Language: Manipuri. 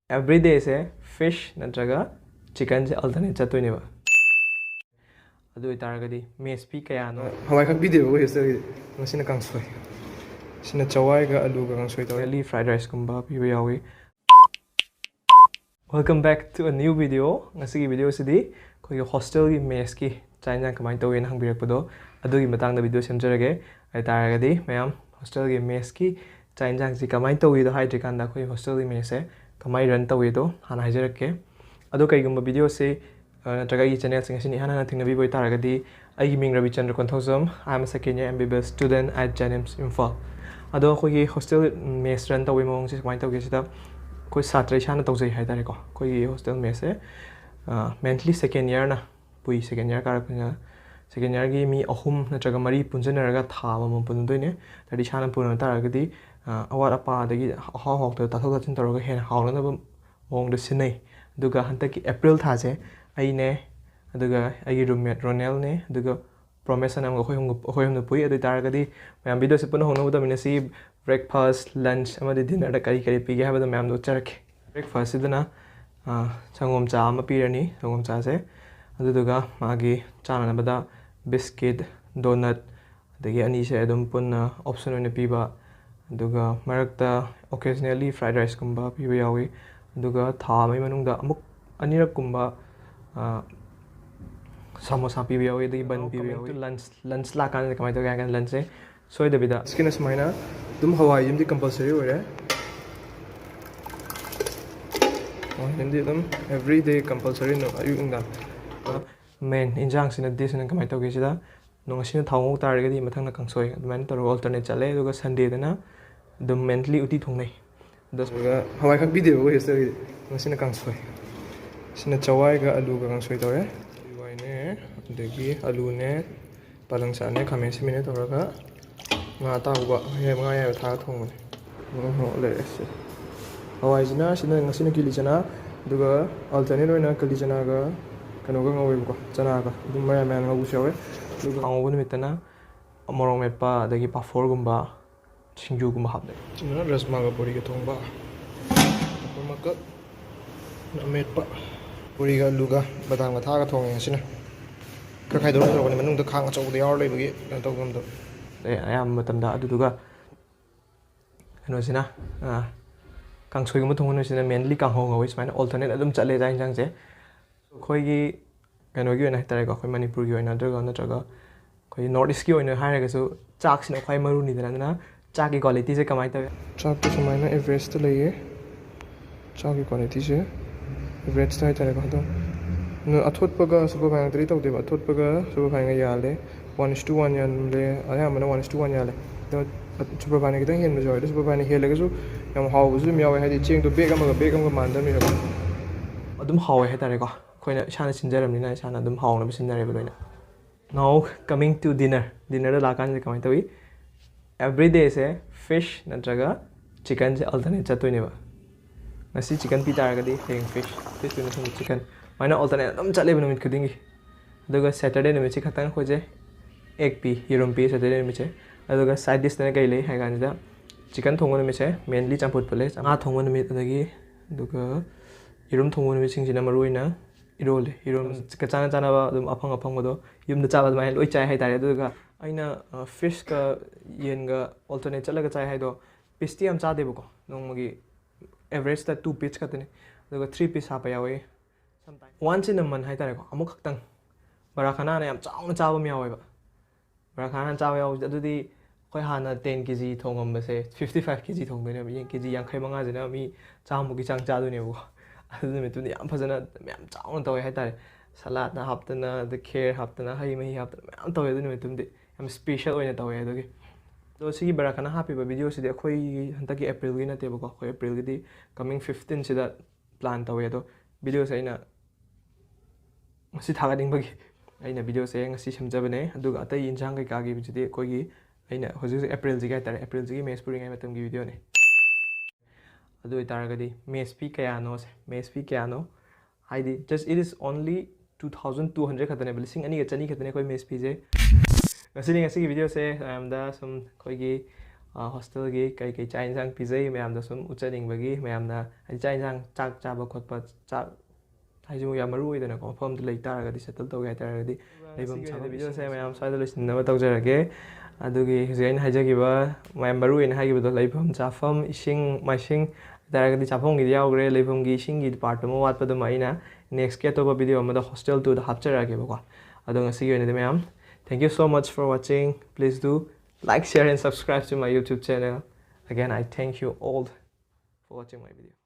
Every day say fish natraga chicken se alternate chatoineba. Adu itaragadi mess fee kaya no. Hawai khak video ko hostel ngasina kangsoi. Sina chawai ga alu ga kangsoi taw. Daily fried rice kumba piba yawi. Welcome back to a new video. Ngasigi video sidi koi hostel gi mess ki chaina kamai taw yen hangbirakpado adu gi matang da video semjarage. Itaragadi mayam hostel gi mess ki chaina ji kamai taw wi do haidrikanda koi hostel gi mess e kamai run taw wi do hana hajarake. Adu kai gumba video se natraga gi channel sing asini hana thingna bi boi taragadi ai gi ming Rabichandra Konthoujam. I am a second year MBBS student at JNIMS IMPHAL. Ado koi hostel mess run taw wi mong si kamai taw gi sida koi satra chana taw jai hai tare ko koi hostel mess e mentally second year na pui second year kar kuna second year gi mi ahum natraga mari punjanaraga tha ma pun doine tadi chana pun taragadi awar apa dagi haw haw ta thok chin taraga hen hawna na mong de sinai duga hanta ki April tha je ai ne aduga ai roommate Ronel ne aduga promotion am khoi hom pui adu taragadi mayam video se pun honu da minasi breakfast lunch amadi dinner da kari kari pige haba da mayam do charke breakfast idana changom cha ama pirani changom cha se aduga magi chana na bada biscuit donut adagi ani se adum pun option oina piba aduga marakta occasionally fried rice kumba piba yawi aduga tha mai manungda amuk anirak kumba samosa piba yawi adagi ban piba yawi lunch la kan kamai to kan lunch se soi da bida Skin as maina dum hawai yimdi compulsory ore. Oh hindi dum every day compulsory no ayu ingda. Main injang sina this na kamai to gisida nong sina thawng taragadi mathang na kangsoi adman to alternate chale aduga Sunday dana dum mentally uti thongnai Das ga hawai khak video ko hostel ngasina kangsoi. Sina chawai ga alu ga kangsoi taw e. Wai ne degi alu ne palang sa ne khamen simine toraga nga ta ba he nga ya tha thong ne. Ho le se. Hawai jina sina ngasina kili chana duga alternate oina kili chana ga kano ga ngawi ko chana ga dum maya man ngabu shawe duga angbu nimitana morong mepa adagi pafor gumba singju gumba hapde china rasma ga puri ga thongba ma ka na metpa puri ga luga badang ga tha ga thong ngasina ka khai do ro ne manung da khang chau da yaw le bagi na taw gam do ayam matamda aduga kano sina kangsoi gumba thongno sina mainly kang hong awis mana alternate adum chale ja injang je khoi gi kano gi na tare ko khoi manipur gi oina draga na traga khoi north east gi oina haira ga so chak sina khoi maru ni dana chak gi quality se kamai ta chak to samaina Everest to leye chak gi quality se Everest ta tare ko do no athot paga super bang tri taw de athot paga super bang ya le 1:1 yan le aya mana 1:1 ya le do super bang gi dang hen ma joy super bang he le ga su yam haw bu su mi yaw hai di cheng to beg am ga man da mi ro adum hawe he tare ko khoi na chana sinjaram ni na chana adum haw na sinjare ba loina now coming to dinner da la kan kamai tawi every day se fish natraga chicken se alternate chatoine ba ngasi chicken pi taragadi heng fish tu na chicken maina alternate adum chale ba numit khudingi aduga Saturday numit chi khatang khoje egg pi hirom pi Saturday numit che aduga side dish na kai le hai gan da chicken thongo numit che mainly champut pule nga thongo numit adagi aduga hirom thongo numit sing jina maruina irole hirom ka chana chana ba adum afang do yum da chaba mai loi chai hai tare aduga aina fish ka yen ga alternate chalaga chai hai do pisti am cha debo ko nongmagi average ta 2 piece ka tane aduga 3 piece ha pa yawe sometime once in a month hai tare ko amuk khaktang barakhana na yam chaung na chaba mi yawe ba barakhana chaba yaw adudi khoi hana 10 kg thongam ba se 55 kg thong doine mi kg 65 jina mi chamu gi chang cha do ne bo adu me tu ni am phajana yam chaung taw hai tare salad na haptana the kher haptana hai mai haptana am taw adu me tum de am special oina taw adu gi do sigi barakhana happy ba video sidi khoi hanta ki April gi na te ba ko khoi April gi di coming 15 sida plan taw ado video se ina ngasi thaga ding bagi aina video se ngasi semjabane aduga atai injang kai ka gi bidi khoi gi aina hoji April ji ga tare April ji gi mes puring ai matam gi video ne adu itaragadi mes fee kaya no se mes fee kaya no haidi just it is only 2200 khatane blising ani ga chani khatane khoi mes fee je ngasi ngasi gi video se am da some khoi gi ꯍꯣꯁꯇꯦꯜꯒꯤ ꯀꯩ ꯆꯥꯛ ꯌꯦꯟꯁꯥꯡ ꯄꯤꯖꯩ ꯃꯌꯥꯝꯗ ꯁꯨꯝ ꯎꯠꯆꯅꯤꯡꯕꯒꯤ ꯃꯌꯥꯝꯅ ꯍꯥꯏꯗꯤ ꯆꯥꯛ ꯌꯦꯟꯁꯥꯡ ꯆꯥꯛ ꯆꯥꯕ ꯈꯣꯠꯄ ꯆꯥꯛ ꯍꯥꯏꯁꯤꯕꯨ ꯌꯥꯝ ꯃꯔꯨ ꯑꯣꯏꯗꯅꯀꯣ ꯃꯐꯝꯗ ꯂꯩ ꯇꯥꯔꯒꯗꯤ ꯁꯦꯇꯜ ꯇꯧꯒꯦ ꯍꯥꯏꯇꯥꯔꯒꯗꯤ ꯂꯩꯐꯝ ꯆꯥꯐꯝ ꯚꯤꯗꯤꯑꯣꯁꯦ ꯃꯌꯥꯝ ꯁ꯭ꯋꯥꯏꯗ ꯂꯣꯏꯁꯤꯟꯅꯕ ꯇꯧꯖꯔꯒꯦ ꯑꯗꯨꯒꯤ ꯍꯧꯖꯤꯛ ꯑꯩꯅ ꯍꯥꯏꯖꯈꯤꯕ ꯃꯌꯥꯝ ꯃꯔꯨ ꯑꯣꯏꯅ ꯍꯥꯏꯈꯤꯕꯗꯣ ꯂꯩꯐꯝ ꯆꯥꯐꯝ ꯏꯁꯤꯡ ꯃꯥꯏꯁꯤꯡ ꯍꯥꯏꯇꯥꯔꯒꯗꯤ ꯆꯥꯐꯝꯒꯤꯗꯤ ꯌꯥꯎꯈ꯭ꯔꯦ ꯂꯩꯐꯝꯒꯤ ꯏꯁꯤꯡꯒꯤ ꯄꯥꯔꯠ ꯑꯃ ꯋꯥꯠꯄꯗꯨꯃ ꯑꯩꯅ ꯅꯦꯛꯁꯀꯤ ꯑꯇꯣꯞꯄ ꯚꯤꯗꯤꯑꯣ ꯑꯃꯗ ꯍꯣꯁꯇꯦꯜ 2ꯗ ꯍꯥꯞꯆꯔꯛꯑꯒꯦꯕꯀꯣ ꯑꯗꯣ ꯉꯁꯤꯒꯤ ꯑꯣꯏꯅꯗꯤ ꯃꯌꯥꯝ ꯊꯦꯡk you so much for watching. Please do like, share and subscribe to my YouTube channel. Again, I thank you all for watching my video.